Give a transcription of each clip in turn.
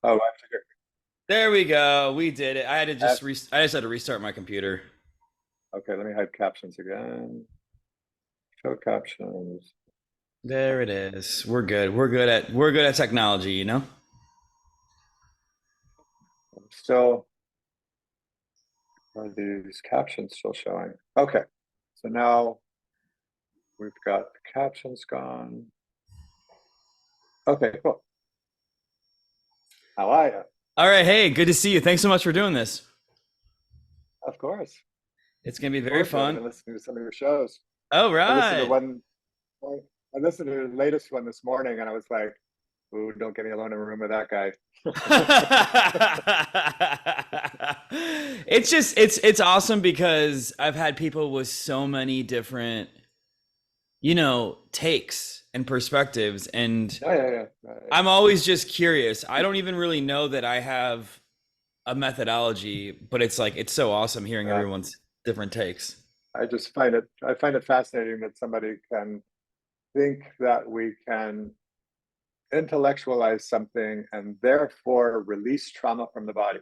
Oh, I figured. There we go. We did it. I had to I have, I just had to restart my computer. okay, let me hide captions again. Show captions. There it is. We're good. We're good at technology, you know? Still, are these captions still showing? Okay, so now we've got the captions gone. Okay, cool. How are you? All right, hey, good to see you. Thanks so much for doing this. Of course. It's gonna be Looking very forward to it. I've fun. been listening to some of your shows. All I listened to right. one, I listened to the latest one this morning and I was like, ooh, don't get me alone in a room with that guy. It's awesome because I've had people with so many different, takes and perspectives, and Yeah, yeah, yeah. I'm always just curious. I don't even really know that I have a methodology, but it's like it's so awesome hearing Yeah. everyone's different takes. I find it fascinating that somebody can think that we can intellectualize something and therefore release trauma from the body.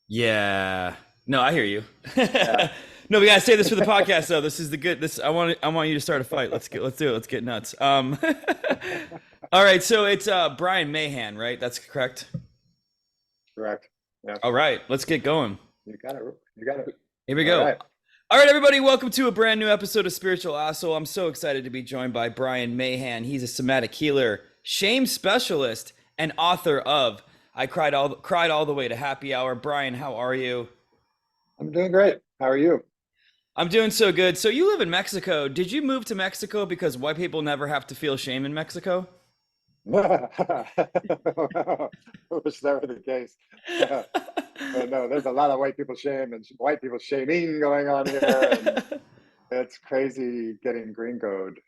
Yeah. No, I hear you. Yeah. No, we gotta say this for the podcast though. This is the good. This I want you to start a fight. Let's do it. Let's get nuts. All right. So it's Brian Mahan, right? That's correct. Correct. Yeah. All right. Let's get going. You got it. You got it. Here we All go. right. All right, everybody. Welcome to a brand new episode of Spiritual Asshole. I'm so excited to be joined by Brian Mahan. He's a somatic healer, shame specialist, and author of "I cried all the way to Happy Hour." Brian, how are you? I'm doing great. How are you? I'm doing so good. So you live in Mexico. Did you move to Mexico because white people never have to feel shame in Mexico? I wish that were the case. But no, there's a lot of white people shame and white people shaming going on here, and it's crazy getting gringoed.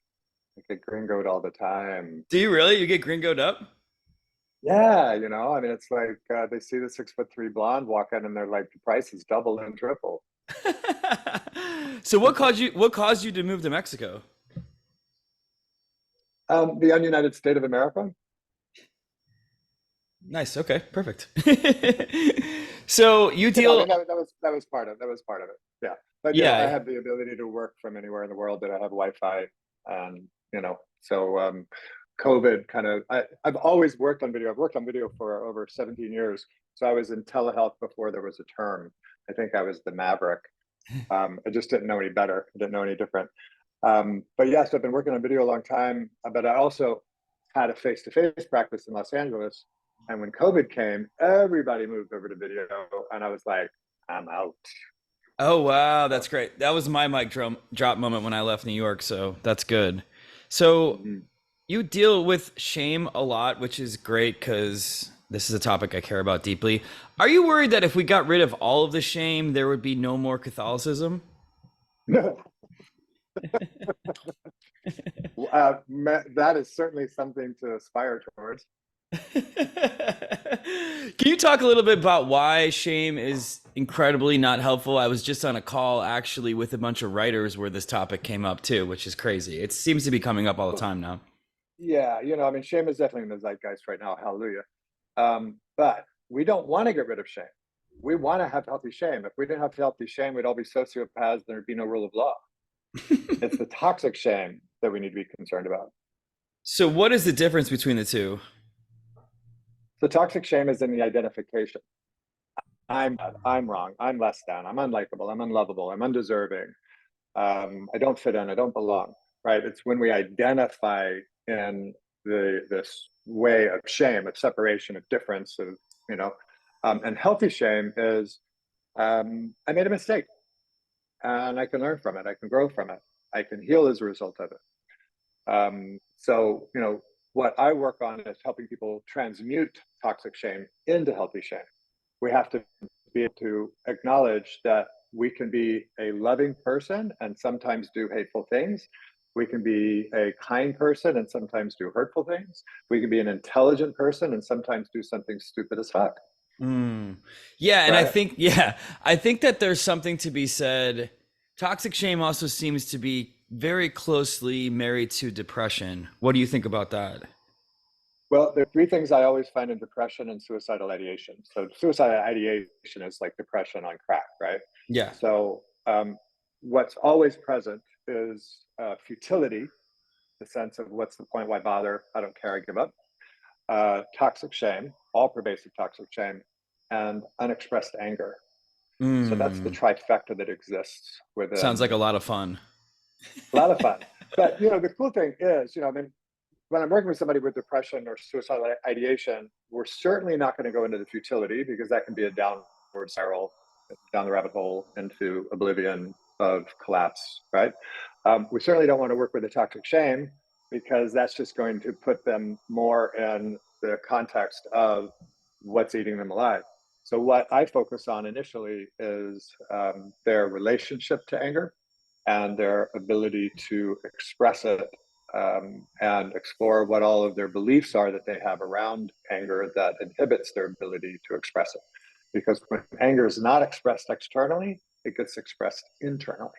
I get gringoed all the time. Do you really? You get gringoed up? Yeah, I mean, it's like they see the 6'3" blonde walk in, and they're like, the price is double and triple. So what caused you to move to Mexico? The ununited state of America. Nice. Okay, perfect. So you I mean, deal that was part of it. Yeah, but I yeah. have the ability to work from anywhere in the world that I have Wi-Fi, and so COVID kind of. I've always worked on video. I've worked on video for over 17 years. So I was in telehealth before there was a term. I think I was the maverick. I just didn't know any better. I didn't know any different. But yes, I've been working on video a long time. But I also had a face-to-face practice in Los Angeles. And when COVID came, everybody moved over to video. And I was like, I'm out. Oh wow, So, that's great. That was my mic drop moment when I left New York, so that's good. So mhm. you deal with shame a lot, which is great because this is a topic I care about deeply. Are you worried that if we got rid of all of the shame, there would be no more Catholicism? That is certainly something to aspire towards. Can you talk a little bit about why shame is incredibly not helpful? I was just on a call actually with a bunch of writers where this topic came up too, which is crazy. It seems to be coming up all the time now. Yeah, I mean, shame is definitely in the zeitgeist right now. Hallelujah. But we don't want to get rid of shame. We want to have healthy shame. If we didn't have healthy shame, we'd all be sociopaths. There'd be no rule of law. It's the toxic shame that we need to be concerned about. So, what is the difference between the two? The toxic shame is in the identification. I'm bad. I'm wrong. I'm less than. I'm unlikable. I'm unlovable. I'm undeserving. I don't fit in. I don't belong. Right? It's when we identify in this way of shame, of separation, of difference, of you know, and healthy shame is I made a mistake, and I can learn from it. I can grow from it. I can heal as a result of it. So what I work on is helping people transmute toxic shame into healthy shame. We have to be able to acknowledge that we can be a loving person and sometimes do hateful things. We can be a kind person and sometimes do hurtful things. We can be an intelligent person and sometimes do something stupid as fuck. Mm. Yeah, and I Right. think yeah, I think that there's something to be said. Toxic shame also seems to be very closely married to depression. What do you think about that? Well, there are three things I always find in depression and suicidal ideation. So suicidal ideation is like depression on crack, right? Yeah. So what's always present is futility, the sense of what's the point, why bother, I don't care, I give up. Toxic shame, all pervasive toxic shame, and unexpressed anger. So that's the Mm. trifecta that exists Sounds like within. a lot of fun. A lot of fun. But the cool thing is, I mean, when I'm working with somebody with depression or suicidal ideation, we're certainly not going to go into the futility because that can be a downward spiral down the rabbit hole into oblivion of collapse, right? We certainly don't want to work with the toxic shame because that's just going to put them more in the context of what's eating them alive. So what I focus on initially is their relationship to anger and their ability to express it and explore what all of their beliefs are that they have around anger that inhibits their ability to express it. Because when anger is not expressed externally, it gets expressed internally.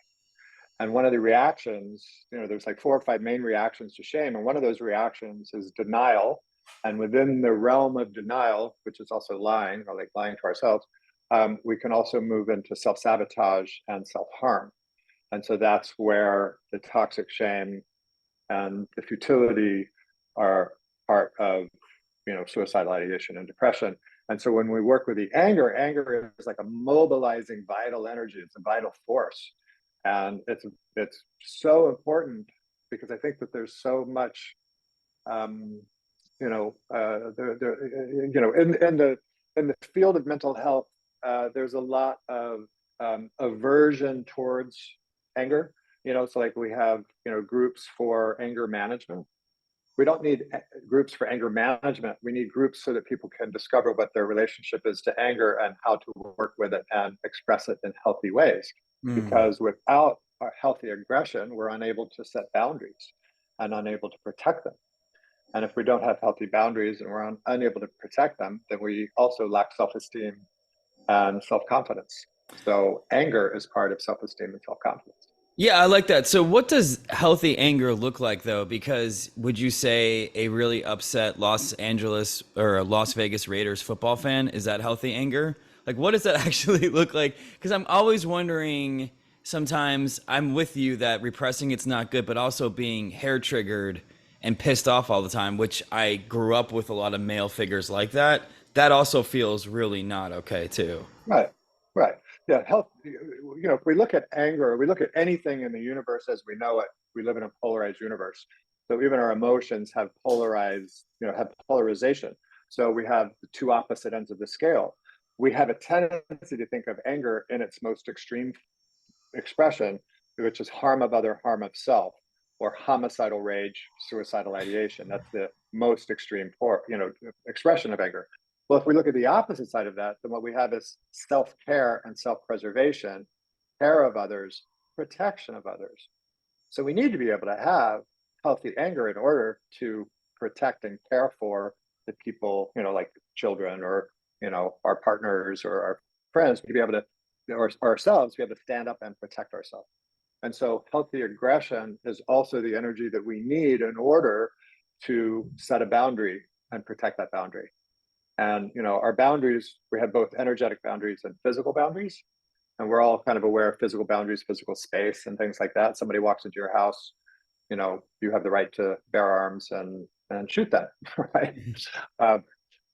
And one of the reactions, there's like 4 or 5 main reactions to shame. And one of those reactions is denial. And within the realm of denial, which is also lying or like lying to ourselves, we can also move into self sabotage and self harm. And so that's where the toxic shame and the futility are part of suicidal ideation and depression. And so when we work with the anger is like a mobilizing vital energy. It's a vital force, and it's so important because I think that there's so much, in the field of mental health, there's a lot of aversion towards anger. So like we have groups for anger management. We don't need groups for anger management. We need groups so that people can discover what their relationship is to anger and how to work with it and express it in healthy ways. Mm. Because without a healthy aggression, we're unable to set boundaries and unable to protect them. And if we don't have healthy boundaries and we're unable to protect them, then we also lack self-esteem and self-confidence. So anger is part of self-esteem and self-confidence. Yeah, I like that. So, what does healthy anger look like, though? Because would you say a really upset Los Angeles or a Las Vegas Raiders football fan is that healthy anger? Like, what does that actually look like? Because I'm always wondering. Sometimes I'm with you that repressing it's not good, but also being hair triggered and pissed off all the time, which I grew up with a lot of male figures like that. That also feels really not okay, too. Right, right. Yeah, health. If we look at anger, we look at anything in the universe as we know it. We live in a polarized universe, so even our emotions have have polarization. So we have the two opposite ends of the scale. We have a tendency to think of anger in its most extreme expression, which is harm of other, harm of self, or homicidal rage, suicidal ideation. That's the most extreme expression of anger. Well, if we look at the opposite side of that, then what we have is self-care and self-preservation, care of others, protection of others. So we need to be able to have healthy anger in order to protect and care for the people, like children or, our partners or our friends, to be able to, or ourselves, to be able to stand up and protect ourselves. And so healthy aggression is also the energy that we need in order to set a boundary and protect that boundary. And our boundaries, we have both energetic boundaries and physical boundaries. And we're all kind of aware of physical boundaries, physical space, and things like that. Somebody walks into your house, you have the right to bear arms and shoot them, right?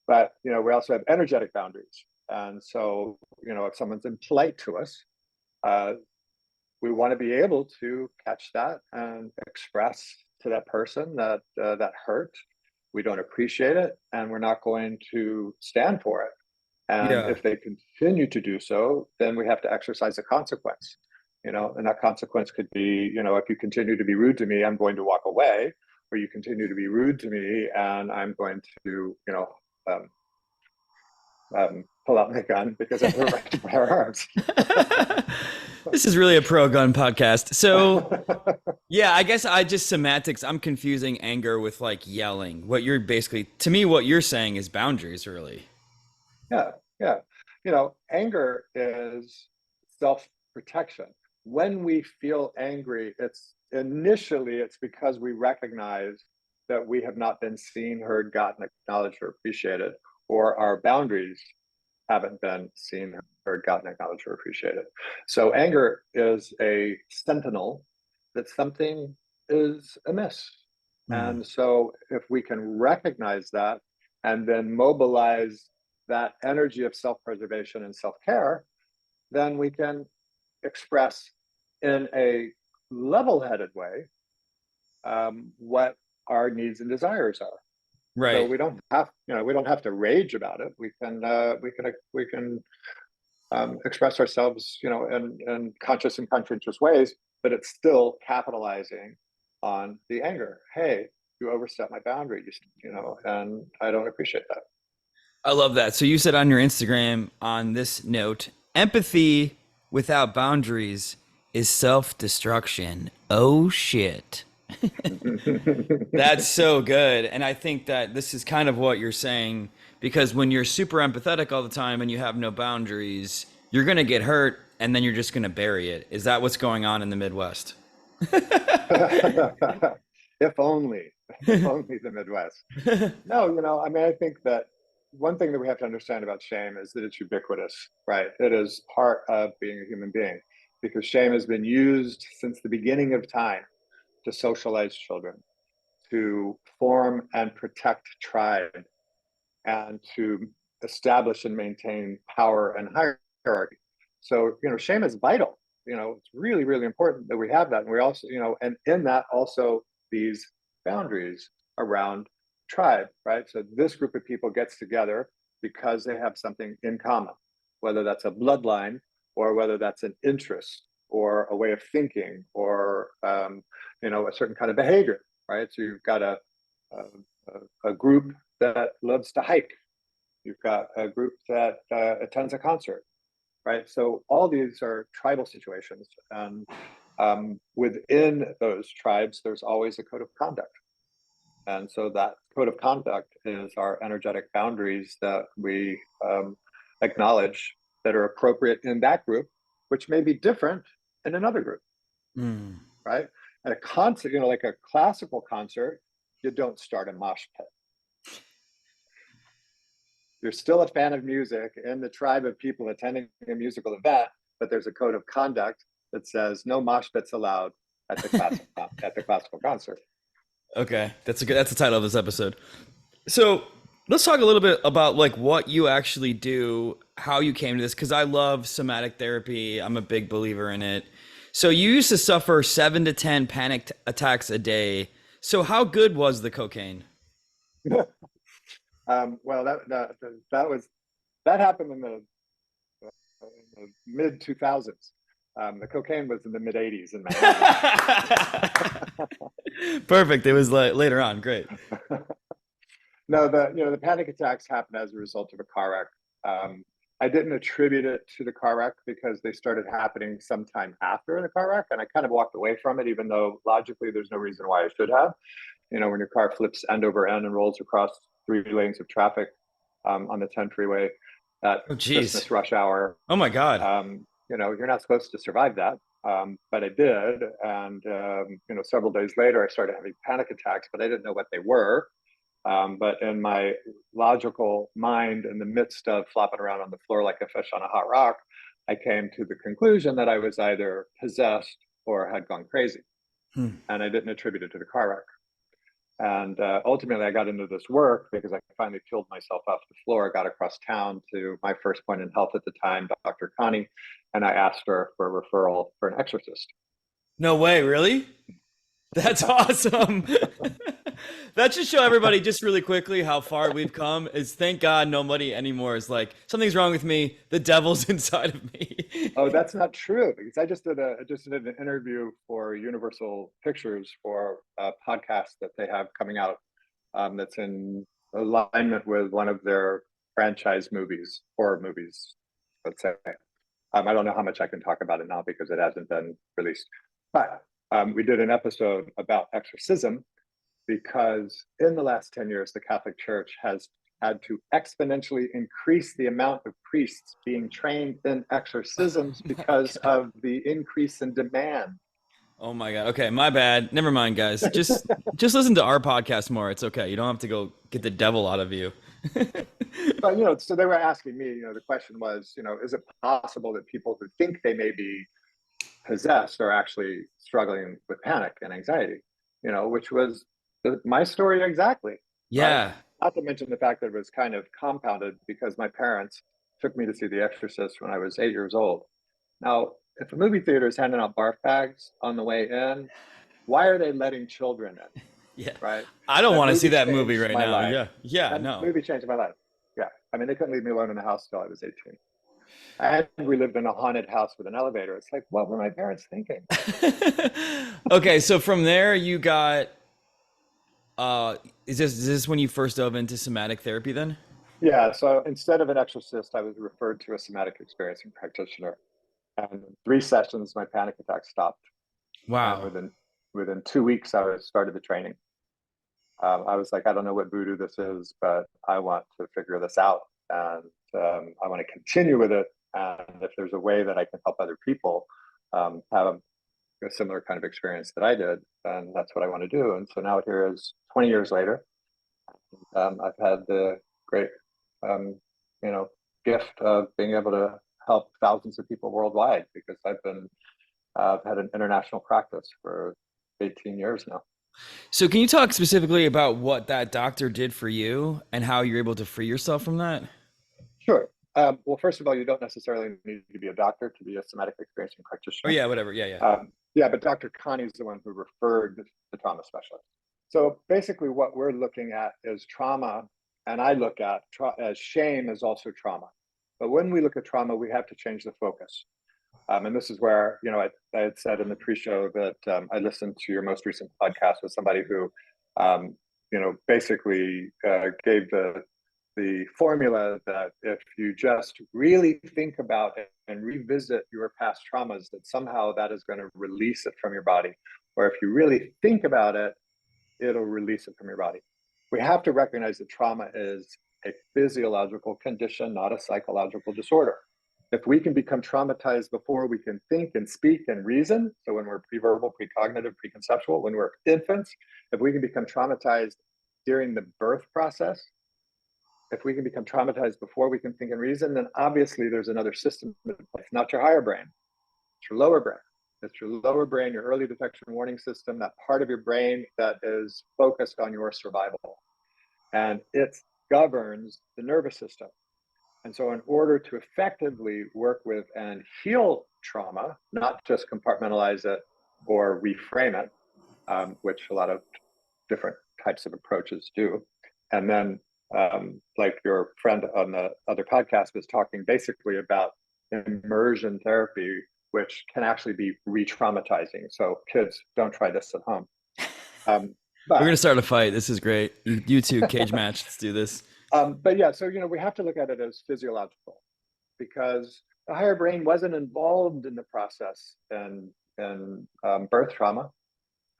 But we also have energetic boundaries. And so, if someone's impolite to us, we want to be able to catch that and express to that person that that hurt. We don't appreciate it, and we're not going to stand for it. And Yeah. if they continue to do so, then we have to exercise a consequence. And that consequence could be, if you continue to be rude to me, I'm going to walk away, or you continue to be rude to me, and I'm going to, um, pull out my gun because I have the right to bear arms. This is really a pro gun podcast. So, yeah, I guess I just semantics. I'm confusing anger with like yelling. What you're basically, to me, what you're saying is boundaries, really. Yeah, yeah. Anger is self-protection. When we feel angry, it's because we recognize that we have not been seen, heard, gotten, acknowledged, or appreciated, or our boundaries haven't been seen, heard, gotten, acknowledged, or appreciated. So anger is a sentinel that something is amiss. And so if we can recognize that and then mobilize that energy of self-preservation and self-care, then we can express in a level-headed way what our needs and desires are. So Right. we don't have to rage about it. We can express ourselves, in conscious and conscientious ways, but it's still capitalizing on the anger. Hey, you overstep my boundary, and I don't appreciate that. I love that. So you said on your Instagram on this note, empathy without boundaries is self-destruction. Oh shit. That's so good. And I think that this is kind of what you're saying because when you're super empathetic all the time and you have no boundaries, you're going to get hurt and then you're just going to bury it. Is that what's going on in the Midwest? If only, if only the Midwest. No, I mean, I think that one thing that we have to understand about shame is that it's ubiquitous, right? It is part of being a human being because shame has been used since the beginning of time to socialize children, to form and protect tribe, and to establish and maintain power and hierarchy. So, shame is vital. It's really, really important that we have that. And we also, and in that also these boundaries around tribe, right? So this group of people gets together because they have something in common, whether that's a bloodline or whether that's an interest or a way of thinking or, a certain kind of behavior, right? So you've got a group that loves to hike. You've got a group that attends a concert, right? So all these are tribal situations, and within those tribes, there's always a code of conduct. And so that code of conduct is our energetic boundaries that we acknowledge that are appropriate in that group, which may be different in another group, right? At a concert, like a classical concert, you don't start a mosh pit. You're still a fan of music in the tribe of people attending a musical event, but there's a code of conduct that says no mosh pits allowed at the classical concert. Okay, that's the title of this episode. So let's talk a little bit about like what you actually do, how you came to this, because I love somatic therapy. I'm a big believer in it. So you used to suffer 7 to 10 panic attacks a day. So how good was the cocaine? Well, that happened in the mid 2000s. The cocaine was in the mid 80s in Manhattan. Perfect. It was like later on. Great. No, the panic attacks happened as a result of a car wreck. I didn't attribute it to the car wreck because they started happening sometime after the car wreck, and I kind of walked away from it, even though logically there's no reason why I should have. When your car flips end over end and rolls across 3 lanes of traffic on the 10 freeway at Oh, geez. Christmas rush hour, Oh my God. you're not supposed to survive that. But I did. And, several days later, I started having panic attacks, but I didn't know what they were. But in my logical mind, in the midst of flopping around on the floor like a fish on a hot rock, I came to the conclusion that I was either possessed or had gone crazy. And I didn't attribute it to the car wreck. And ultimately, I got into this work because I finally peeled myself off the floor. I got across town to my first point in health at the time, Dr. Connie, and I asked her for a referral for an exorcist. No way. Really? That's awesome. That should show everybody just really quickly how far we've come. Is thank God nobody anymore is like something's wrong with me. The devil's inside of me. Oh, that's not true because I just did an interview for Universal Pictures for a podcast that they have coming out that's in alignment with one of their franchise movies, horror movies, let's say. I don't know how much I can talk about it now because it hasn't been released. But we did an episode about exorcism because in the last 10 years, the Catholic Church has had to exponentially increase the amount of priests being trained in exorcisms because of the increase in demand Oh my God. Okay, my bad. Never mind, guys. Just listen to our podcast more. It's okay. You don't have to go get the devil out of you. But so they were asking me, the question was, is it possible that people who think they may be possessed are actually struggling with panic and anxiety? Which was my story exactly, right? Yeah. Not to mention the fact that it was kind of compounded because my parents took me to see The Exorcist when I was 8 years old. Now, if a movie theater is handing out barf bags on the way in, why are they letting children in? Yeah. Right? I don't That want to see movie that movie changed right my now. life. Yeah. Yeah, That no. movie changed my life. Yeah. I mean, they couldn't leave me alone in the house till I was 18. And we lived in a haunted house with an elevator. It's like, what were my parents thinking? Okay, so from there you got is this when you first dove into somatic therapy then? Yeah. So instead of an exorcist, I was referred to a somatic experiencing practitioner. And in 3 sessions, my panic attack stopped. And Wow. within 2 weeks, I started the training. I was like, I don't know what voodoo this is, but I want to figure this out. And I want to continue with it. And if there's a way that I can help other people have a similar kind of experience that I did, then that's what I want to do. And so now here is 20 years later, I've had the great, um, you know, gift of being able to help thousands of people worldwide because I've had an international practice for 18 years now. So can you talk specifically about what that doctor did for you and how you're able to free yourself from that? Sure. Well, first of all, you don't necessarily need to be a doctor to be a somatic experiencing Oh practitioner. yeah, whatever. Yeah, yeah. Yeah, but Dr. Connie is the one who referred the trauma specialist. So basically, what we're looking at is trauma, and I look at as shame is also trauma. But when we look at trauma, we have to change the focus. And this is where, I had said in the pre-show that I listened to your most recent podcast with somebody who, basically gave the formula that if you just really think about it and revisit your past traumas, that somehow that is going to release it from your body. Or if you really think about it, it'll release it from your body. We have to recognize that trauma is a physiological condition, not a psychological disorder. If we can become traumatized before we can think and speak and reason, so when we're preverbal, precognitive, preconceptual, when we're infants, if we can become traumatized during the birth process, if we can become traumatized before we can think and reason, then obviously there's another system in place, not your higher brain, it's your lower brain. It's your lower brain, your early detection warning system, that part of your brain that is focused on your survival. And it governs the nervous system. And so, in order to effectively work with and heal trauma, not just compartmentalize it or reframe it, which a lot of different types of approaches do. And then, like your friend on the other podcast was talking basically about immersion therapy, which can actually be re traumatizing. So, kids, don't try this at home. We're gonna But start a fight. This is great. You two cage match. Let's do this. but yeah, so we have to look at it as physiological because the higher brain wasn't involved in the process and birth trauma,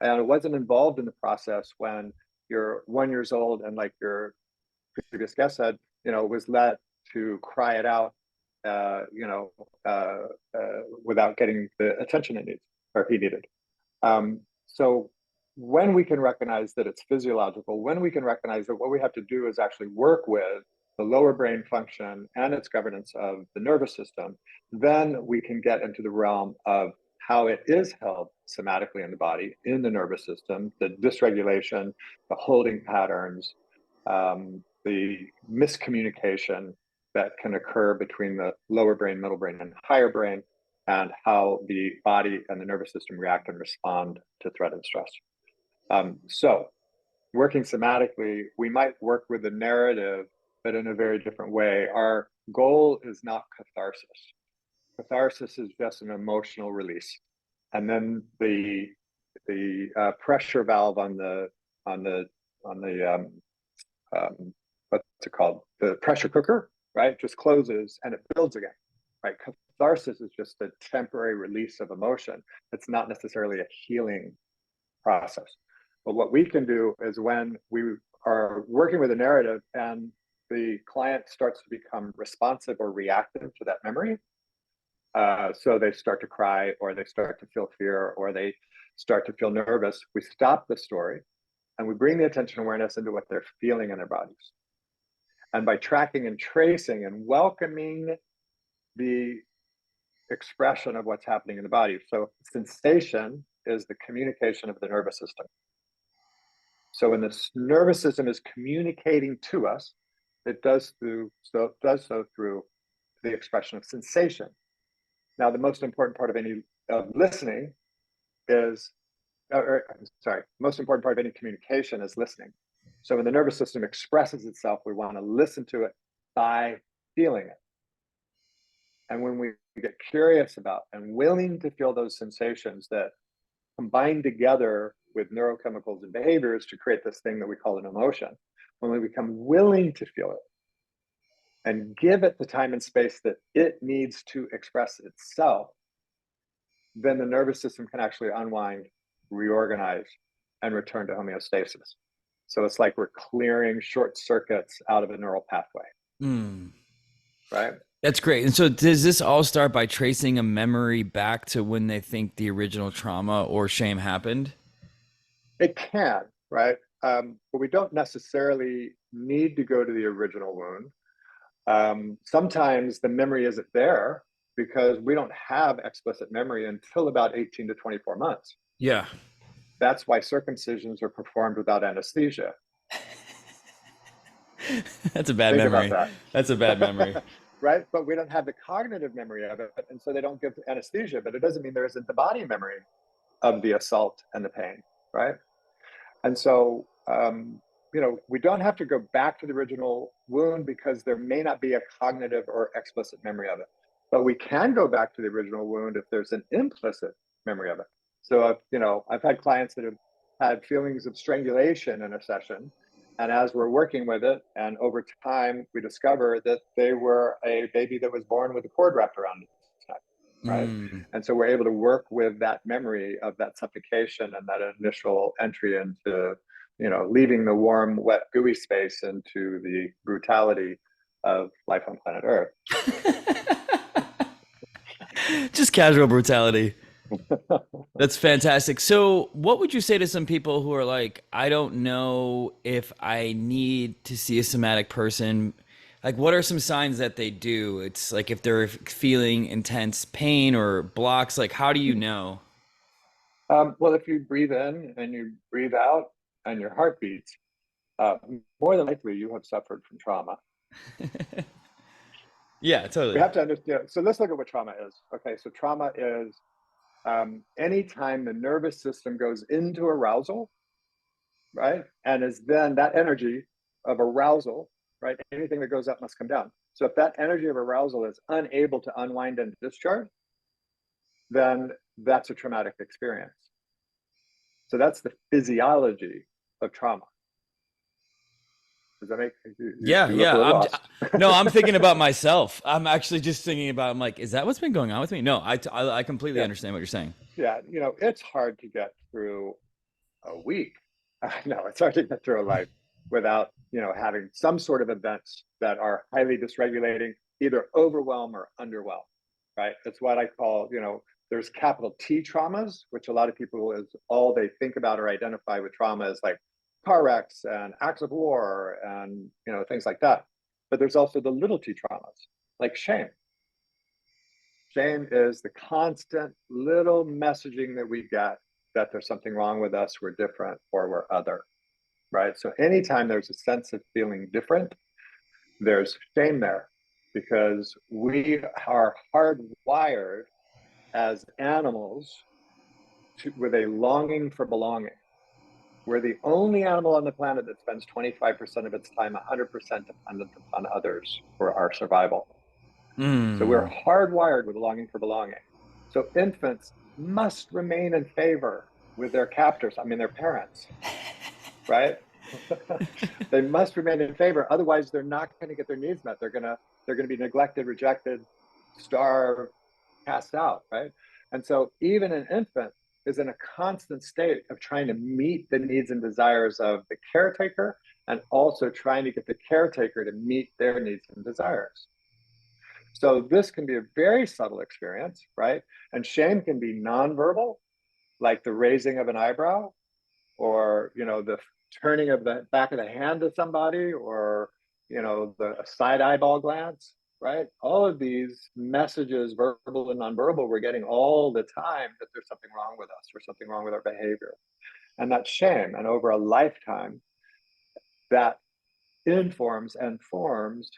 and it wasn't involved in the process when you're 1 years old and like your previous guest said, was let to cry it out, uh, you know, without getting the attention it needs or he needed. So when we can recognize that it's physiological, when we can recognize that what we have to do is actually work with the lower brain function and its governance of the nervous system, then we can get into the realm of how it is held somatically in the body, in the nervous system, the dysregulation, the holding patterns, the miscommunication that can occur between the lower brain, middle brain, and higher brain, and how the body and the nervous system react and respond to threat and stress. So, working somatically, we might work with the narrative, but in a very different way. Our goal is not catharsis. Catharsis is just an emotional release, and then the pressure valve on the on the what's it called, the pressure cooker, right, just closes and it builds again, right? Catharsis is just a temporary release of emotion. It's not necessarily a healing process. But what we can do is when we are working with a narrative and the client starts to become responsive or reactive to that memory, so they start to cry or they start to feel fear or they start to feel nervous, we stop the story and we bring the attention awareness into what they're feeling in their bodies. And by tracking and tracing and welcoming the expression of what's happening in the body. So sensation is the communication of the nervous system. So when the nervous system is communicating to us, it does so through the expression of sensation. Now, the most important part of any listening is, most important part of any communication is listening. So when the nervous system expresses itself, we want to listen to it by feeling it. And when we get curious about and willing to feel those sensations that combine together with neurochemicals and behaviors to create this thing that we call an emotion, when we become willing to feel it and give it the time and space that it needs to express itself, then the nervous system can actually unwind, reorganize, and return to homeostasis. So it's like we're clearing short circuits out of a neural pathway. Right? That's great. And so does this all start by tracing a memory back to when they think the original trauma or shame happened? It can, right? But we don't necessarily need to go to the original wound. Sometimes the memory isn't there because we don't have explicit memory until about 18 to 24 months. Yeah. That's why circumcisions are performed without anesthesia. That's a bad Think memory. about that. That's a bad memory. Right? But we don't have the cognitive memory of it. And so they don't give anesthesia, but it doesn't mean there isn't the body memory of the assault and the pain, right? And so, we don't have to go back to the original wound because there may not be a cognitive or explicit memory of it. But we can go back to the original wound if there's an implicit memory of it. So, I've had clients that have had feelings of strangulation in a session. And as we're working with it, and over time, we discover that they were a baby that was born with a cord wrapped around its neck, right? And so we're able to work with that memory of that suffocation and that initial entry into, leaving the warm, wet, gooey space into the brutality of life on planet Earth. Just casual brutality. That's fantastic. So what would you say to some people who are like, I don't know if I need to see a somatic person? Like, what are some signs that they do? It's like if they're feeling intense pain or blocks, like, how do you know? Well, if you breathe in and you breathe out and your heart beats, more than likely you have suffered from trauma. Yeah, totally. We have to understand. So let's look at what trauma is. Okay, so trauma is anytime the nervous system goes into arousal, right? And is then that energy of arousal, right? Anything that goes up must come down. So if that energy of arousal is unable to unwind and discharge, then that's a traumatic experience. So that's the physiology of trauma. Does that make Yeah, you look a little lost? No, I'm thinking about myself. I'm actually just thinking about, I'm like, is that what's been going on with me? No, I completely understand what you're saying. Yeah, it's hard to get through a week. No, it's hard to get through a life without, having some sort of events that are highly dysregulating, either overwhelm or underwhelm, right? That's what I call, there's capital T traumas, which a lot of people is all they think about or identify with trauma is like car wrecks and acts of war and, things like that. But there's also the little t traumas, like shame. Shame is the constant little messaging that we get that there's something wrong with us, we're different, or we're other, right? So anytime there's a sense of feeling different, there's shame there because we are hardwired as animals with a longing for belonging. We're the only animal on the planet that spends 25% of its time 100% dependent upon others for our survival. So we're hardwired with a longing for belonging. So infants must remain in favor with their captors, their parents, right? They must remain in favor. Otherwise, they're not going to get their needs met. They're going to be neglected, rejected, starved, cast out, right? And so even an infant is in a constant state of trying to meet the needs and desires of the caretaker and also trying to get the caretaker to meet their needs and desires. So this can be a very subtle experience, right? And shame can be nonverbal, like the raising of an eyebrow, or the turning of the back of the hand to somebody, or the side eyeball glance, right? All of these messages, verbal and nonverbal, we're getting all the time that there's something wrong with us or something wrong with our behavior. And that's shame. And over a lifetime, that informs and forms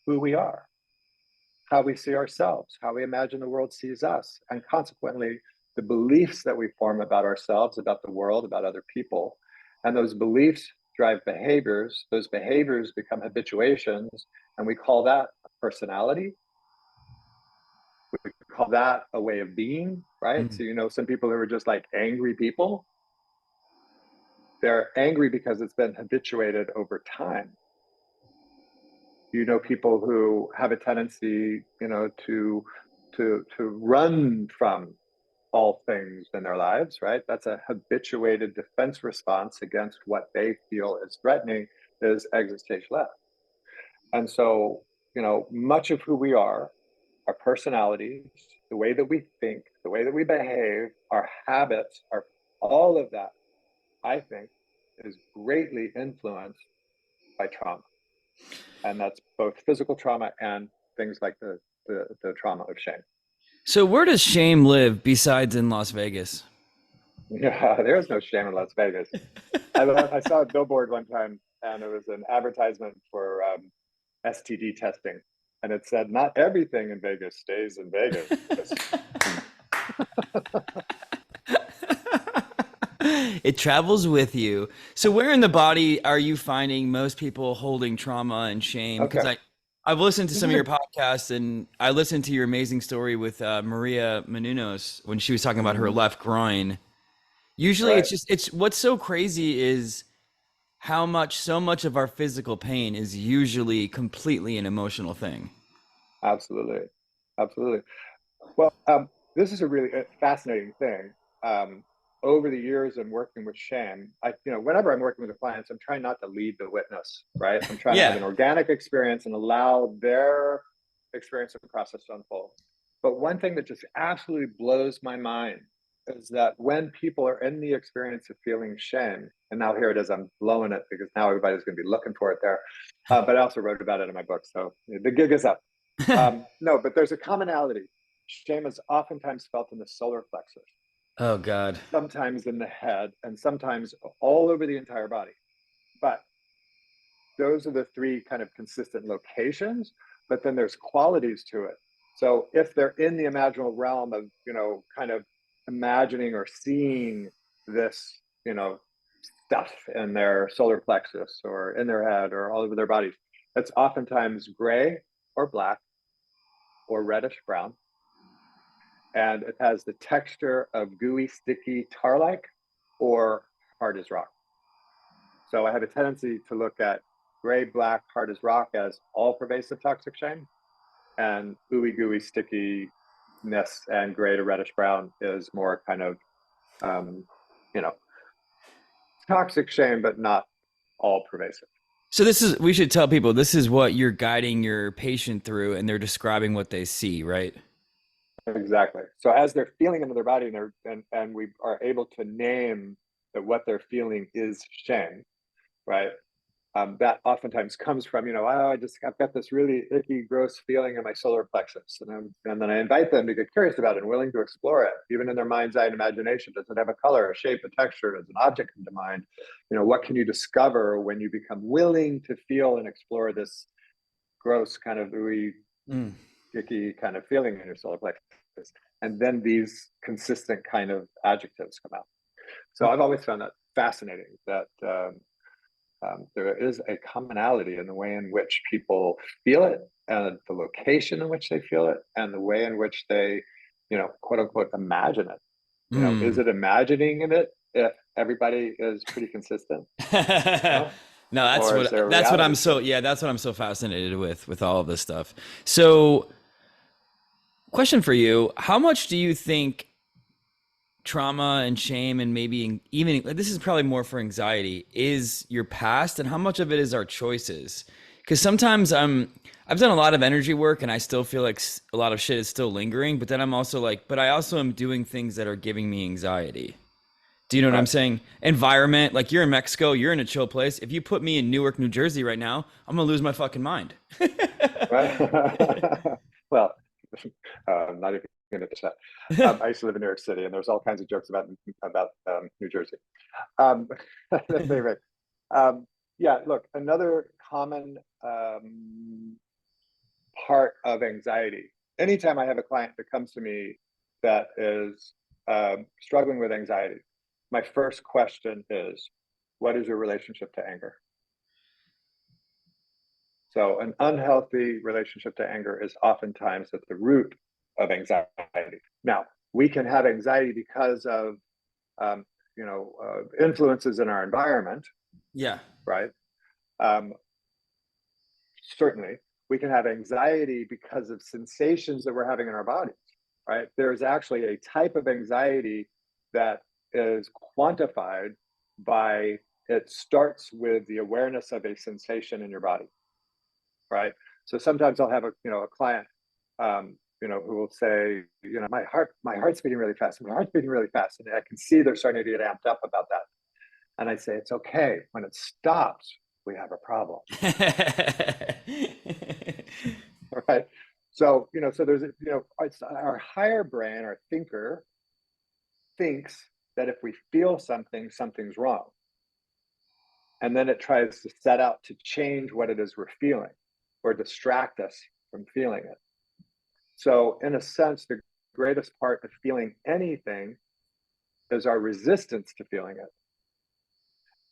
who we are, how we see ourselves, how we imagine the world sees us, and consequently, the beliefs that we form about ourselves, about the world, about other people. And those beliefs drive behaviors. Those behaviors become habituations, and we call that a personality. We call that a way of being, right? Mm-hmm. So, some people who are just like angry people, they're angry because it's been habituated over time. People who have a tendency, to run from all things in their lives, right? That's a habituated defense response against what they feel is threatening, is existential. And so, much of who we are, our personalities, the way that we think, the way that we behave, our habits, are all of that, I think, is greatly influenced by trauma. And that's both physical trauma and things like the trauma of shame. So where does shame live besides in Las Vegas? Yeah, there's no shame in Las Vegas. I saw a billboard one time, and it was an advertisement for STD testing, and it said, "Not everything in Vegas stays in Vegas." It travels with you. So where in the body are you finding most people holding trauma and shame? Because Okay. I've listened to This some is of a your podcasts, and I listened to your amazing story with Maria Menounos when she was talking about her left groin. Usually right. it's what's so crazy is how so much of our physical pain is usually completely an emotional thing. Absolutely. Absolutely. Well, this is a really fascinating thing. Um, Over the years and working with shame, whenever I'm working with the clients, I'm trying not to lead the witness, right? I'm trying to have Yeah. an organic experience and allow their experience and process to unfold. But one thing that just absolutely blows my mind is that when people are in the experience of feeling shame, and now here it is, I'm blowing it because now everybody's going to be looking for it there. But I also wrote about it in my book, so the gig is up. No, but there's a commonality. Shame is oftentimes felt in the solar plexus, Oh God. sometimes in the head, and sometimes all over the entire body. But those are the three kind of consistent locations, but then there's qualities to it. So if they're in the imaginal realm of, kind of imagining or seeing this, stuff in their solar plexus or in their head or all over their bodies, it's oftentimes gray or black or reddish brown. And it has the texture of gooey, sticky tar-like or hard as rock. So I have a tendency to look at gray, black, hard as rock as all pervasive toxic shame, and ooey gooey stickiness and gray to reddish brown is more kind of, um, you know, toxic shame, but not all pervasive. So we should tell people this is what you're guiding your patient through and they're describing what they see, right? Exactly. So as they're feeling into their body, and we are able to name that what they're feeling is shame, right? That oftentimes comes from, I've got this really icky, gross feeling in my solar plexus. And then I invite them to get curious about it and willing to explore it, even in their mind's eye and imagination. Does it have a color, a shape, a texture? Does an object come to mind? What can you discover when you become willing to feel and explore this gross kind of ooey, Mm. icky kind of feeling in your solar plexus? And then these consistent kind of adjectives come out. So I've always found that fascinating that there is a commonality in the way in which people feel it, and the location in which they feel it, and the way in which they, quote unquote, imagine it. Is Mm. it imagining in it if everybody is pretty consistent? No, Or is there a that's what reality I'm to so it? yeah, that's what I'm so fascinated with all of this stuff. So, question for you, how much do you think trauma and shame and maybe even this is probably more for anxiety is your past and how much of it is our choices? Because sometimes I've done a lot of energy work and I still feel like a lot of shit is still lingering, but then I'm also like, but I also am doing things that are giving me anxiety. Do you know what I'm Right. saying? Environment, like you're in Mexico, you're in a chill place. If you put me in Newark, New Jersey right now, I'm gonna lose my fucking mind. Right. Well, not even going to touch that. I used to live in New York City, and there's all kinds of jokes about New Jersey. Um, at any rate, yeah. Look, another common part of anxiety. Anytime I have a client that comes to me that is struggling with anxiety, my first question is, "What is your relationship to anger?" So, an unhealthy relationship to anger is oftentimes at the root of anxiety. Now, we can have anxiety because of um, influences in our environment, Yeah. right? Um, Certainly, we can have anxiety because of sensations that we're having in our bodies, right? There's actually a type of anxiety that is quantified by it starts with the awareness of a sensation in your body, right? So sometimes I'll have a client, who will say, my heart's beating really fast, my heart's beating really fast, and I can see they're starting to get amped up about that. And I say, it's okay. When it stops, we have a problem, right? So there's, our higher brain, our thinker, thinks that if we feel something, something's wrong. And then it tries to set out to change what it is we're feeling or distract us from feeling it. So, in a sense, the greatest part of feeling anything is our resistance to feeling it.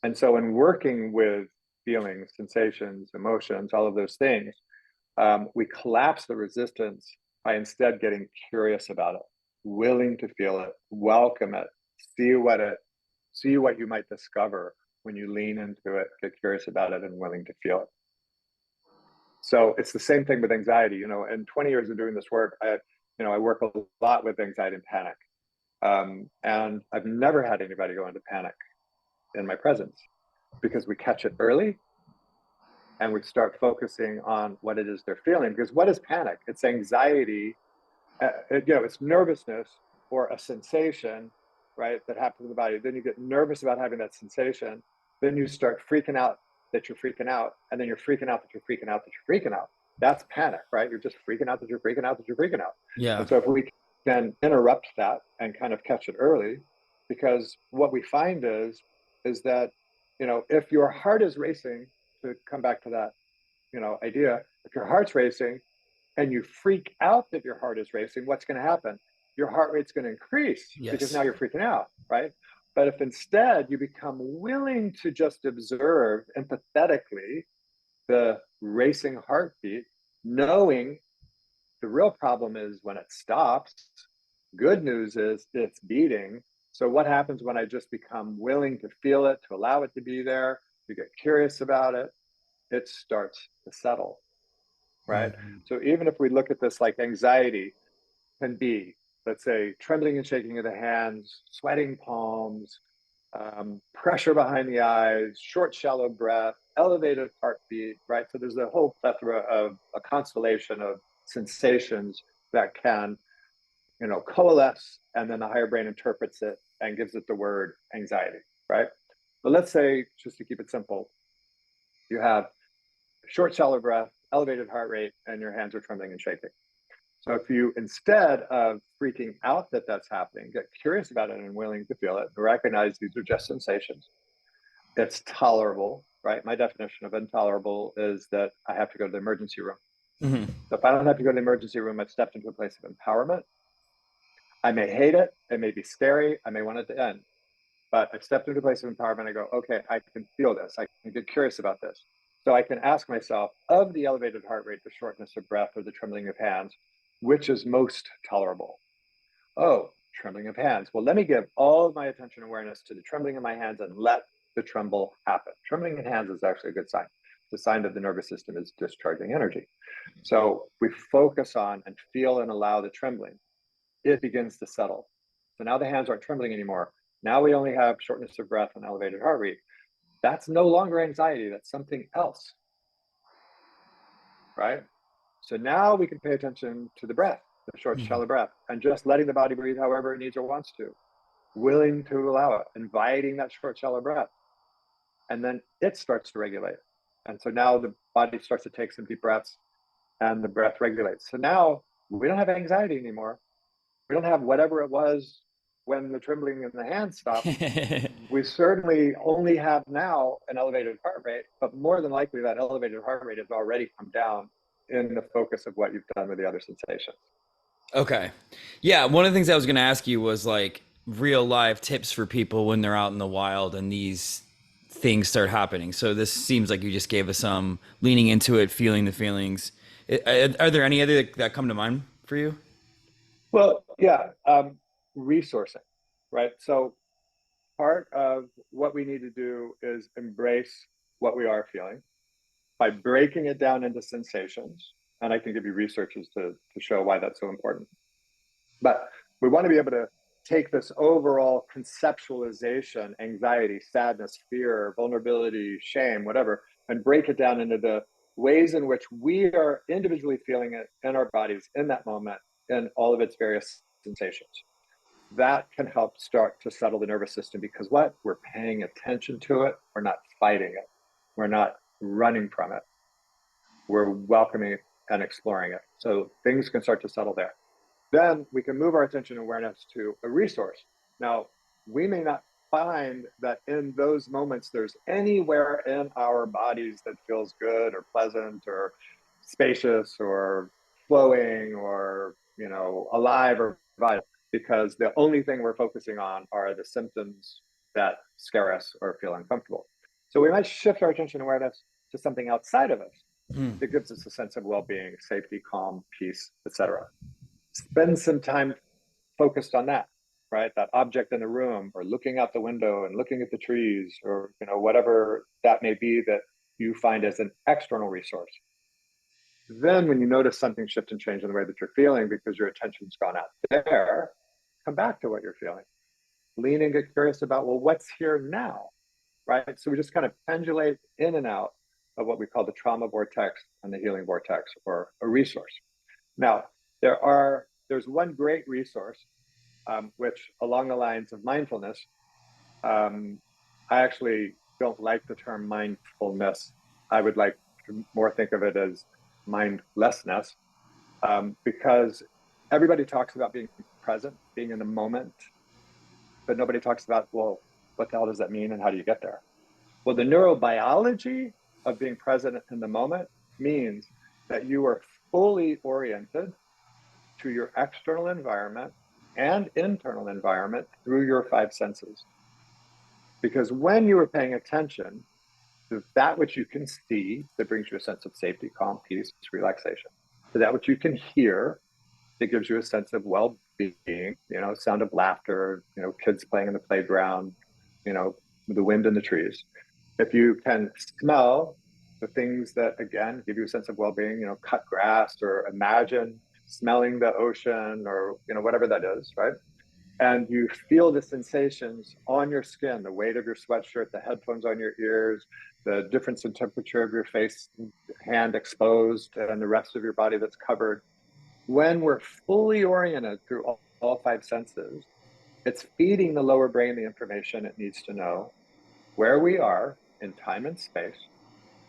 And so, in working with feelings, sensations, emotions, all of those things, we collapse the resistance by instead getting curious about it, willing to feel it, welcome it, see what it, see what you might discover when you lean into it, get curious about it, and willing to feel it. So it's the same thing with anxiety. In 20 years of doing this work, I work a lot with anxiety and panic, and I've never had anybody go into panic in my presence because we catch it early and we start focusing on what it is they're feeling. Because what is panic? It's anxiety. It's nervousness or a sensation, right, that happens in the body. Then you get nervous about having that sensation. Then you start freaking out that you're freaking out, and then you're freaking out that you're freaking out that you're freaking out. That's panic, right? You're just freaking out that you're freaking out that you're freaking out. Yeah. And so if we can interrupt that and kind of catch it early, because what we find is that if your heart is racing, to come back to that idea, if your heart's racing and you freak out that your heart is racing, what's going to happen? Your heart rate's going to increase because Yes. now you're freaking out, right? But if instead you become willing to just observe empathetically the racing heartbeat, knowing the real problem is when it stops, good news is it's beating. So, what happens when I just become willing to feel it, to allow it to be there, to get curious about it? It starts to settle, right? Mhm. So even if we look at this like anxiety can be, let's say, trembling and shaking of the hands, sweating palms, pressure behind the eyes, short, shallow breath, elevated heartbeat, right? So there's a whole plethora of a constellation of sensations that can, coalesce, and then the higher brain interprets it and gives it the word anxiety, right? But let's say, just to keep it simple, you have short, shallow breath, elevated heart rate, and your hands are trembling and shaking. So if you, instead of freaking out that that's happening, get curious about it and willing to feel it, recognize these are just sensations, it's tolerable, right? My definition of intolerable is that I have to go to the emergency room. Mhm. So if I don't have to go to the emergency room, I've stepped into a place of empowerment. I may hate it. It may be scary. I may want it to end. But I've stepped into a place of empowerment. I go, okay, I can feel this. I can get curious about this. So I can ask myself, of the elevated heart rate, the shortness of breath, or the trembling of hands, which is most tolerable? Oh, trembling of hands. Well, let me give all of my attention and awareness to the trembling of my hands and let the tremble happen. Trembling in hands is actually a good sign. It's a sign that the nervous system is discharging energy. So we focus on and feel and allow the trembling. It begins to settle. So now the hands aren't trembling anymore. Now we only have shortness of breath and elevated heart rate. That's no longer anxiety. That's something else, right? So now we can pay attention to the breath, the short, Mhm. shallow breath, and just letting the body breathe however it needs or wants to. willing to allow it, inviting that short, shallow breath. And then it starts to regulate. And so now the body starts to take some deep breaths and the breath regulates. So now we don't have anxiety anymore. We don't have whatever it was when the trembling in the hand stopped. We certainly only have now an elevated heart rate, but more than likely that elevated heart rate has already come down in the focus of what you've done with the other sensations. Okay. Yeah, one of the things I was going to ask you was like real life tips for people when they're out in the wild and these things start happening. So this seems like you just gave us some leaning into it, feeling the feelings. Are there any other that come to mind for you? Well, yeah, resourcing, right? So part of what we need to do is embrace what we are feeling by breaking it down into sensations. And I can give you researches to show why that's so important. But we want to be able to take this overall conceptualization, anxiety, sadness, fear, vulnerability, shame, whatever, and break it down into the ways in which we are individually feeling it in our bodies in that moment in all of its various sensations. That can help start to settle the nervous system because what? We're paying attention to it. We're not fighting it. We're not running from it. We're welcoming it and exploring it. So things can start to settle there. Then we can move our attention and awareness to a resource. Now, we may not find that in those moments there's anywhere in our bodies that feels good or pleasant or spacious or flowing or alive or vital, because the only thing we're focusing on are the symptoms that scare us or feel uncomfortable. So we might shift our attention and awareness to something outside of us Hmm. that gives us a sense of well-being, safety, calm, peace, etc. Spend some time focused on that, right? That object in the room, or looking out the window and looking at the trees, or whatever that may be that you find as an external resource. Then when you notice something shift and change in the way that you're feeling because your attention's gone out there, come back to what you're feeling. Lean and get curious about, well, what's here now, right? So we just kind of pendulate in and out of what we call the trauma vortex and the healing vortex, or a resource. Now, there's one great resource, which along the lines of mindfulness, I actually don't like the term mindfulness. I would like to more think of it as mindlessness, because everybody talks about being present, being in the moment, but nobody talks about, well, what the hell does that mean and how do you get there? Well, the neurobiology of being present in the moment means that you are fully oriented to your external environment and internal environment through your five senses. Because when you are paying attention to that which you can see, that brings you a sense of safety, calm, peace, relaxation, to that which you can hear, that gives you a sense of well-being, sound of laughter, kids playing in the playground, the wind in the trees. If you can smell the things that, again, give you a sense of well-being, cut grass, or imagine smelling the ocean, or whatever that is, right? And you feel the sensations on your skin, the weight of your sweatshirt, the headphones on your ears, the difference in temperature of your face, hand exposed, and the rest of your body that's covered. When we're fully oriented through all five senses, it's feeding the lower brain the information it needs to know where we are in time and space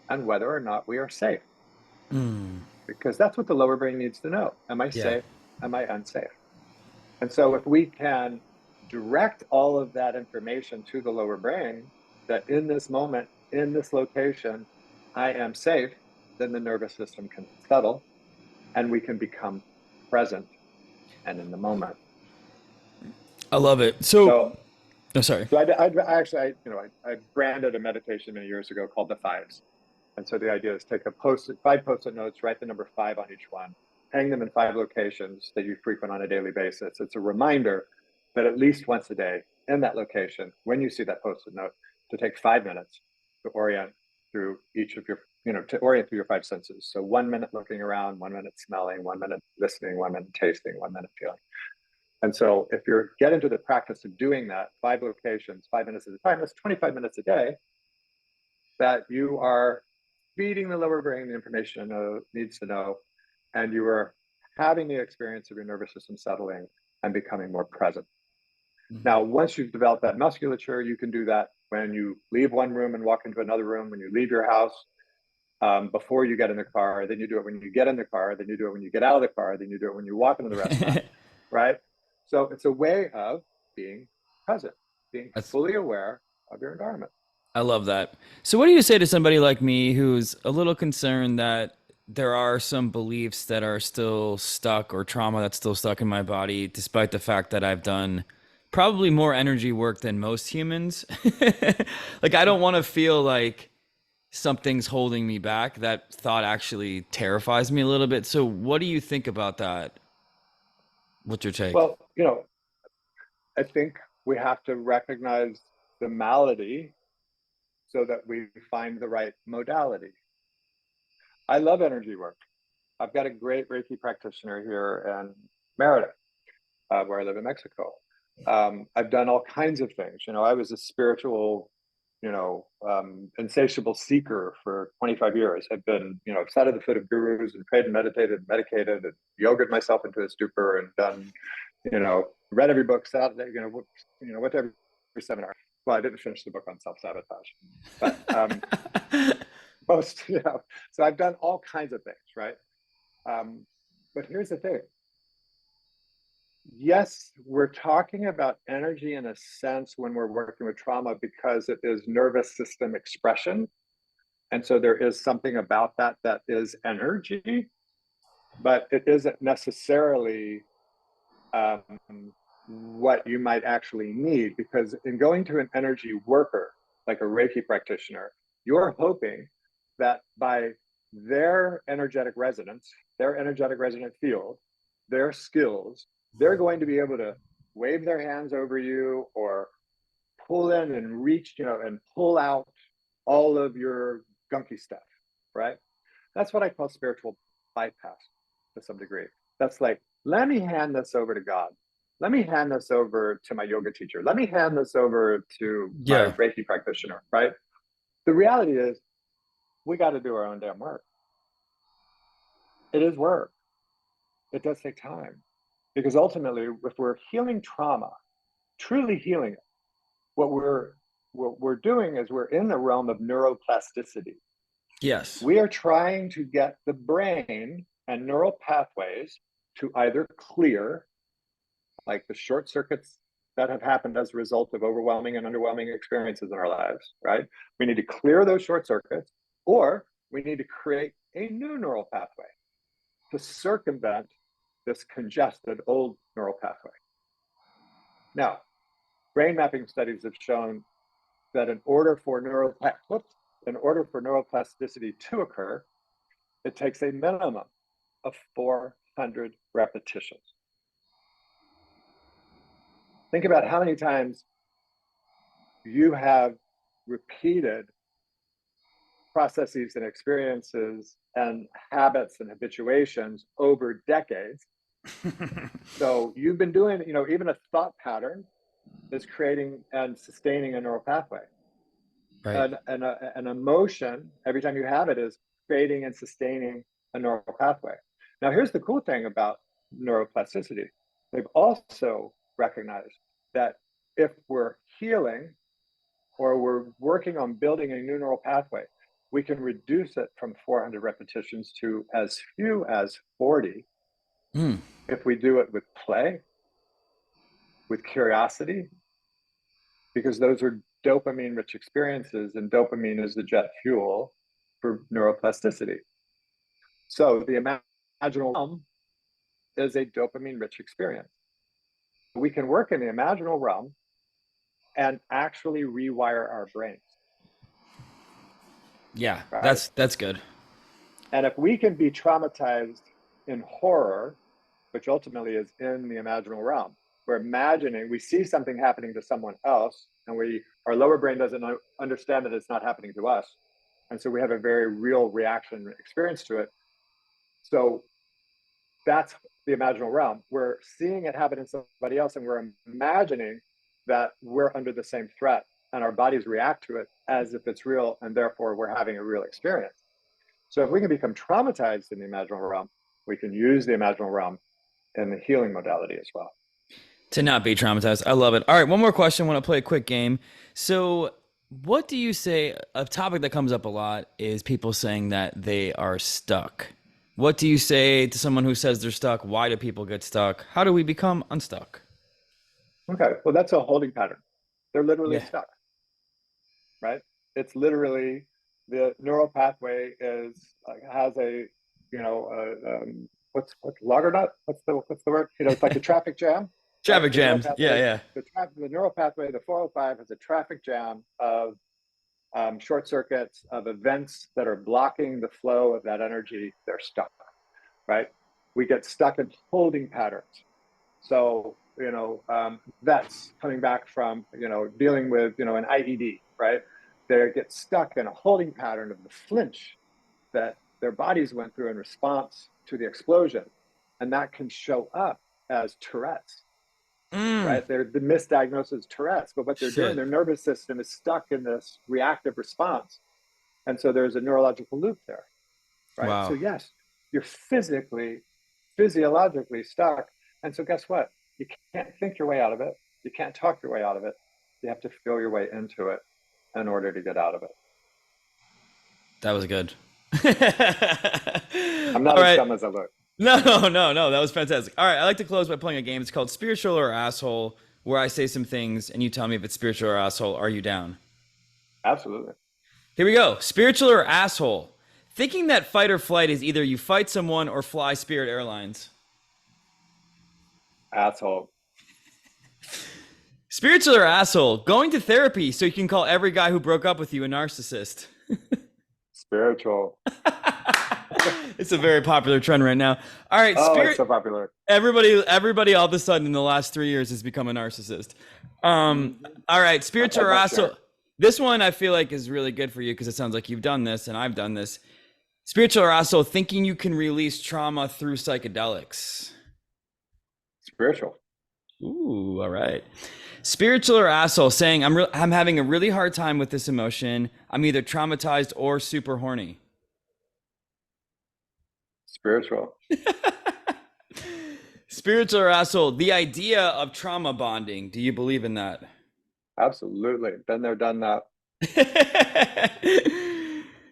and whether or not we are safe. Mm. Because that's what the lower brain needs to know. Am I Yeah. safe? Am I unsafe? And so if we can direct all of that information to the lower brain, that in this moment, in this location, I am safe, then the nervous system can settle and we can become present and in the moment. I love it. So, Oh, sorry. I branded a meditation many years ago called the fives. And so the idea is take five post-it notes, write the number five on each one, hang them in five locations that you frequent on a daily basis. It's a reminder that at least once a day in that location, when you see that post-it note, to take 5 minutes to orient through each of your, to orient through your five senses. So 1 minute looking around, 1 minute smelling, 1 minute listening, 1 minute tasting, 1 minute feeling. And so if you're get into the practice of doing that, five locations, 5 minutes at a time, that's 25 minutes a day that you are feeding the lower brain the information it needs to know, and you are having the experience of your nervous system settling and becoming more present. Now, once you've developed that musculature, you can do that when you leave one room and walk into another room, when you leave your house, before you get in the car, then you do it when you get in the car, then you do it when you get out of the car, then you do it when you walk into the restaurant, right? So it's a way of being present, being That's fully aware of your environment. I love that. So what do you say to somebody like me who's a little concerned that there are some beliefs that are still stuck or trauma that's still stuck in my body, despite the fact that I've done probably more energy work than most humans? Like, I don't want to feel like something's holding me back. That thought actually terrifies me a little bit. So what do you think about that? What's your take? Well, I think we have to recognize the malady so that we find the right modality. I love energy work. I've got a great Reiki practitioner here in Merida, where I live in Mexico. I've done all kinds of things. I was a spiritual, insatiable seeker for 25 years. I've been, sat at the foot of gurus and prayed and meditated and medicated and yogaed myself into a stupor and done, read every book, went to every seminar. Well, I didn't finish the book on self-sabotage, but most, so I've done all kinds of things, right? But here's the thing. Yes, we're talking about energy in a sense when we're working with trauma because it is nervous system expression. And so there is something about that is energy, but it isn't necessarily what you might actually need, because in going to an energy worker, like a Reiki practitioner, you're hoping that by their energetic resonance, their energetic resonant field, their skills, they're going to be able to wave their hands over you or pull in and reach, and pull out all of your gunky stuff, right? That's what I call spiritual bypass to some degree. That's like, let me hand this over to God. Let me hand this over to my yoga teacher. Let me hand this over to my Yeah. Reiki practitioner, right? The reality is, we got to do our own damn work. It is work. It does take time. Because ultimately, if we're healing trauma, truly healing it, what we're doing is we're in the realm of neuroplasticity. Yes. We are trying to get the brain and neural pathways to either clear, like the short circuits that have happened as a result of overwhelming and underwhelming experiences in our lives, right? We need to clear those short circuits, or we need to create a new neural pathway to circumvent this congested old neural pathway. Now, brain mapping studies have shown that in order for neuroplasticity to occur, it takes a minimum of 400 repetitions. Think about how many times you have repeated processes and experiences and habits and habituations over decades. So you've been doing, even a thought pattern is creating and sustaining a neural pathway. Right. An emotion, every time you have it, is creating and sustaining a neural pathway. Now, here's the cool thing about neuroplasticity. They've also recognized that if we're healing or we're working on building a new neural pathway, we can reduce it from 400 repetitions to as few as 40 if we do it with play, with curiosity, because those are dopamine rich experiences, and dopamine is the jet fuel for neuroplasticity. So the imaginal realm is a dopamine rich experience. We can work in the imaginal realm and actually rewire our brains. Yeah, Right. that's good. And if we can be traumatized in horror, which ultimately is in the imaginal realm, we're imagining, we see something happening to someone else, and our lower brain doesn't understand that it's not happening to us. And so we have a very real reaction experience to it. So that's the imaginal realm. We're seeing it happen in somebody else, and we're imagining that we're under the same threat, and our bodies react to it as if it's real, and therefore we're having a real experience. So if we can become traumatized in the imaginal realm, we can use the imaginal realm in the healing modality as well. To not be traumatized. I love it. All right, one more question. I want to play a quick game. So, what do you say? A topic that comes up a lot is people saying that they are stuck. What do you say to someone who says they're stuck? Why do people get stuck? How do we become unstuck? Okay, well, that's a holding pattern. They're literally Yeah. stuck, right? It's literally the neural pathway is has a what's logger nut? What's the word? It's like a traffic jam, right? Traffic The neural jams. Yeah, pathway, yeah. the neural pathway, the 405 has a traffic jam of short circuits of events that are blocking the flow of that energy. They're stuck, right? We get stuck in holding patterns. So, vets coming back from, dealing with, an IED, right? They get stuck in a holding pattern of the flinch that their bodies went through in response to the explosion. And that can show up as Tourette's, Mm, right? They're the misdiagnosis is Tourette's, but what they're doing, shit. their nervous system is stuck in this reactive response. And so there's a neurological loop there, right? So Wow. yes, you're physiologically stuck. And so guess what? You can't think your way out of it. You can't talk your way out of it. You have to feel your way into it in order to get out of it. That was good. I'm All not as right. dumb as I look. No, no, no, no. That was fantastic. All right. I like to close by playing a game. It's called Spiritual or Asshole, where I say some things and you tell me if it's spiritual or asshole. Are you down? Absolutely. Here we go. Spiritual or asshole? Thinking that fight or flight is either you fight someone or fly Spirit Airlines. Asshole. Spiritual or asshole? Going to therapy so you can call every guy who broke up with you a narcissist. Spiritual. It's a very popular trend right now. All right, Oh, it's spirit. so popular. Everybody, all of a sudden in the last 3 years has become a narcissist. All right, I've spiritual had or my asshole. share. This one I feel like is really good for you because it sounds like you've done this and I've done this. Spiritual or asshole, thinking you can release trauma through psychedelics. Spiritual. Ooh, all right. Spiritual or asshole, saying I'm having a really hard time with this emotion. I'm either traumatized or super horny. Spiritual. Spiritual or asshole, the idea of trauma bonding. Do you believe in that? Absolutely. Been there, done that.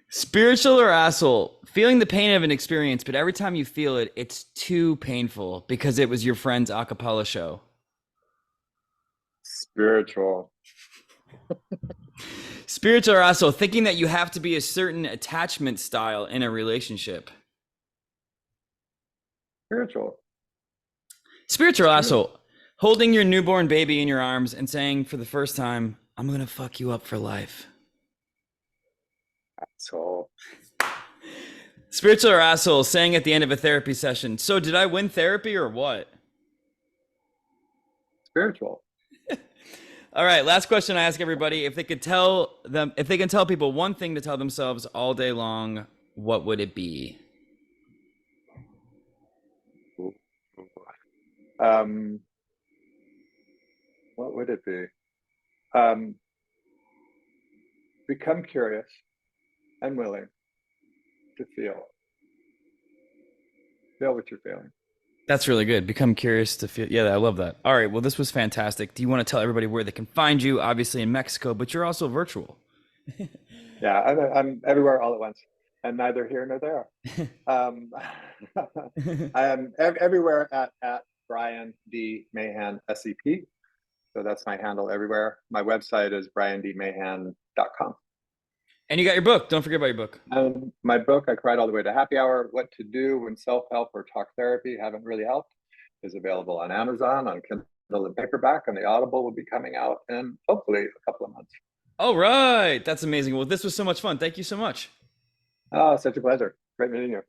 Spiritual or asshole, feeling the pain of an experience, but every time you feel it, it's too painful because it was your friend's a cappella show. Spiritual. Spiritual or asshole, thinking that you have to be a certain attachment style in a relationship. Spiritual. Spiritual or asshole, holding your newborn baby in your arms and saying for the first time, I'm going to fuck you up for life. Asshole. Spiritual or asshole, saying at the end of a therapy session, so did I win therapy or what? Spiritual. All right, last question I ask everybody. If they can tell people one thing to tell themselves all day long, what would it be? Um, what would it be? Um, become curious and willing to feel what you're feeling. That's really good. Become curious to feel. Yeah, I love that. All right, well, this was fantastic. Do you want to tell everybody where they can find you? Obviously in Mexico, but you're also virtual. Yeah, I'm everywhere all at once, and neither here nor there. Um, I am everywhere at Brian D. Mahan SEP. So that's my handle everywhere. My website is briandmahan.com. And you got your book. Don't forget about your book. And my book, I Cried All the Way to Happy Hour, What to Do When Self-Help or Talk Therapy Haven't Really Helped, is available on Amazon, on Kindle and paperback, and the Audible will be coming out in hopefully a couple of months. All right. That's amazing. Well, this was so much fun. Thank you so much. Oh, such a pleasure. Great meeting you.